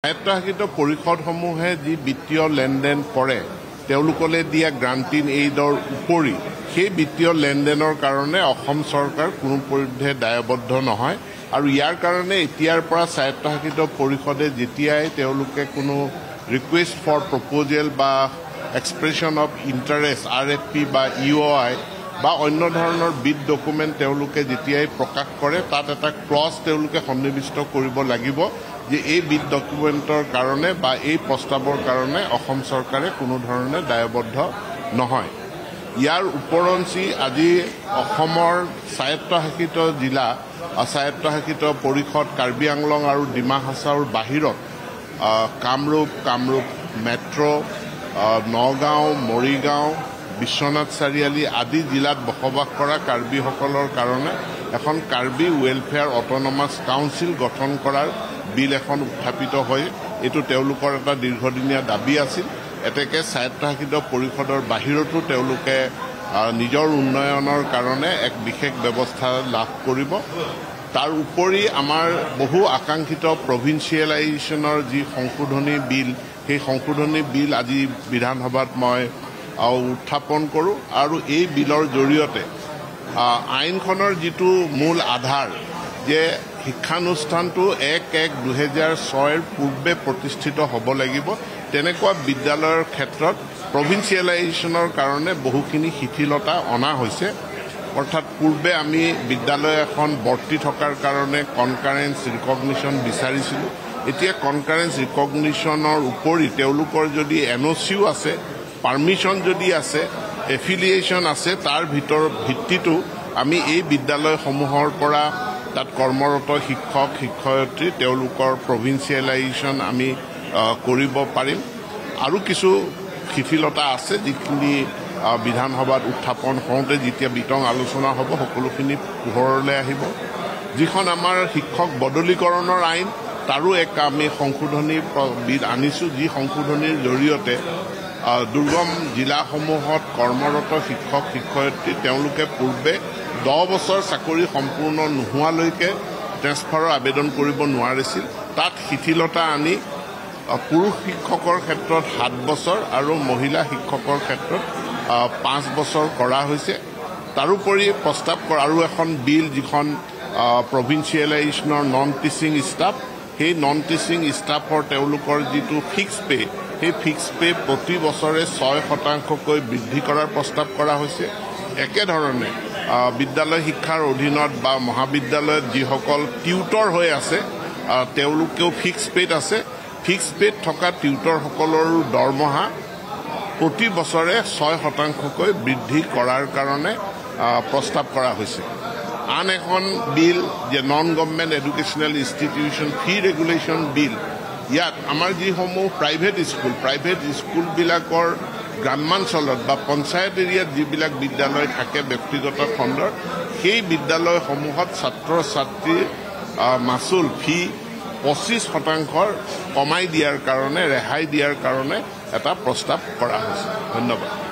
স্বায়ত্তশাসিত পৰিষদসমূহে যি বিত্তীয় লেনদেন কৰে তেওঁলোকলৈ দিয়া গ্ৰান্টিন এইডৰ উপৰি সেই বিত্তীয় লেনদেনৰ কাৰণে অসম চৰকাৰ কোনো পধ্যে দায়বদ্ধ নহয় আৰু ইয়াৰ কাৰণে এতিয়াৰ পৰা স্বায়ত্তশাসিত পৰিষদে যেতিয়াই তেওঁলোকে কোনো ৰিকুৱেষ্ট ফৰ প্ৰপ'জেল বা এক্সপ্ৰেছন অফ ইণ্টাৰেষ্ট RFP বা EOI বা অন্য ধৰণৰ বিড ডকুমেণ্ট তেওঁলোকে যেতিয়াই প্ৰকাশ কৰে তাত এটা ক্লজ তেওঁলোকে সন্নিৱিষ্ট কৰিব লাগিব যে এই বিড ডকুমেণ্টৰ কাৰণে বা এই প্ৰস্তাৱৰ কাৰণে অসম চৰকাৰে কোনো ধৰণে দায়বদ্ধ নহয়। ইয়াৰ উপৰঞ্চি আজি অসমৰ স্বায়ত্তশাসিত জিলা স্বায়ত্তশাসিত পৰিষদ কাৰ্বি আংলং আৰু ডিমা হাছাওৰ বাহিৰত কামৰূপ মেট্ৰ' নগাঁও মৰিগাঁও বিশ্বনাথ চাৰিআলি আদি জিলাত বসবাস কৰা কাৰ্বিসকলৰ কাৰণে এখন কাৰ্বি ৱেলফেয়াৰ অট'নমাছ কাউন্সিল গঠন কৰাৰ বিল এখন উত্থাপিত হয়। এইটো তেওঁলোকৰ এটা দীৰ্ঘদিনীয়া দাবী আছিল। এতেকে স্বায়ত্তশাসিত পৰিষদৰ বাহিৰতো তেওঁলোকে নিজৰ উন্নয়নৰ কাৰণে এক বিশেষ ব্যৱস্থা লাভ কৰিব। তাৰ উপৰি আমাৰ বহু আকাংক্ষিত প্ৰভিন্সিয়েলাইজেশ্যনৰ যি সংশোধনী বিল সেই সংশোধনী বিল আজি বিধানসভাত মই উত্থাপন কৰোঁ আৰু এই বিলৰ জৰিয়তে আইনখনৰ যিটো মূল আধাৰ যে শিক্ষানুষ্ঠানটো 1/1/2006 পূৰ্বে প্ৰতিষ্ঠিত হ'ব লাগিব তেনেকুৱা বিদ্যালয়ৰ ক্ষেত্ৰত প্ৰভিন্সিয়েলাইজেশ্যনৰ কাৰণে বহুখিনি শিথিলতা অনা হৈছে। অৰ্থাৎ পূৰ্বে আমি বিদ্যালয় এখন বৰ্তি থকাৰ কাৰণে কনকাৰেঞ্চ ৰিকগনিশ্যন বিচাৰিছিলোঁ। এতিয়া কনকাৰেঞ্চ ৰিকগনিশ্যনৰ উপৰি তেওঁলোকৰ যদি NOCও আছে পাৰ্মিশ্যন যদি আছে এফিলিয়েশ্যন আছে তাৰ ভিত্তিতো আমি এই বিদ্যালয়সমূহৰ পৰা তাত কৰ্মৰত শিক্ষক শিক্ষয়িত্ৰী তেওঁলোকৰ প্ৰভিন্সিয়েলাইজেশ্যন আমি কৰিব পাৰিম। আৰু কিছু শিথিলতা আছে যিখিনি বিধানসভাত উত্থাপন হওঁতে যেতিয়া বিতং আলোচনা হ'ব সকলোখিনি পোহৰলৈ আহিব। যিখন আমাৰ শিক্ষক বদলীকৰণৰ আইন তাৰো এক আমি সংশোধনী বিল আনিছোঁ যি সংশোধনীৰ জৰিয়তে দুৰ্গম জিলাসমূহত কৰ্মৰত শিক্ষক শিক্ষয়িত্ৰী তেওঁলোকে পূৰ্বে 10 বছৰ চাকৰি সম্পূৰ্ণ নোহোৱালৈকে ট্ৰেন্সফাৰৰ আবেদন কৰিব নোৱাৰিছিল। তাত শিথিলতা আনি পুৰুষ শিক্ষকৰ ক্ষেত্ৰত 7 বছৰ আৰু মহিলা শিক্ষকৰ ক্ষেত্ৰত 5 বছৰ কৰা হৈছে। তাৰোপৰি প্ৰস্তাৱ কৰা আৰু এখন বিল যিখন প্ৰভিন্সিয়েলাইজেশ্যনৰ নন টিচিং ষ্টাফ সেই নন টিচিং ষ্টাফৰ তেওঁলোকৰ যিটো ফিক্স পে সেই ফিক্স পে প্ৰতি বছৰে 6% বৃদ্ধি কৰাৰ প্ৰস্তাৱ কৰা হৈছে। একেধৰণে বিদ্যালয় শিক্ষাৰ অধীনত বা মহাবিদ্যালয়ত যিসকল টিউটৰ হৈ আছে তেওঁলোকেও ফিক্স পেত আছে। ফিক্স পেত থকা টিউটৰসকলৰো দৰমহা প্ৰতি বছৰে 6% বৃদ্ধি কৰাৰ কাৰণে প্ৰস্তাৱ কৰা হৈছে। আন এখন বিল যে নন গভৰ্ণমেণ্ট এডুকেশ্যনেল ইনষ্টিটিউশ্যন ফি ৰেগুলেশ্যন বিল ইয়াত আমাৰ যিসমূহ প্ৰাইভেট স্কুলবিলাকৰ গ্ৰাম্যাঞ্চলত বা পঞ্চায়ত এৰিয়াত যিবিলাক বিদ্যালয় থাকে ব্যক্তিগত খণ্ডৰ সেই বিদ্যালয়সমূহত ছাত্ৰ ছাত্ৰীৰ মাচুল ফি 25% কমাই দিয়াৰ কাৰণে ৰেহাই দিয়াৰ কাৰণে এটা প্ৰস্তাৱ কৰা হৈছে। ধন্যবাদ।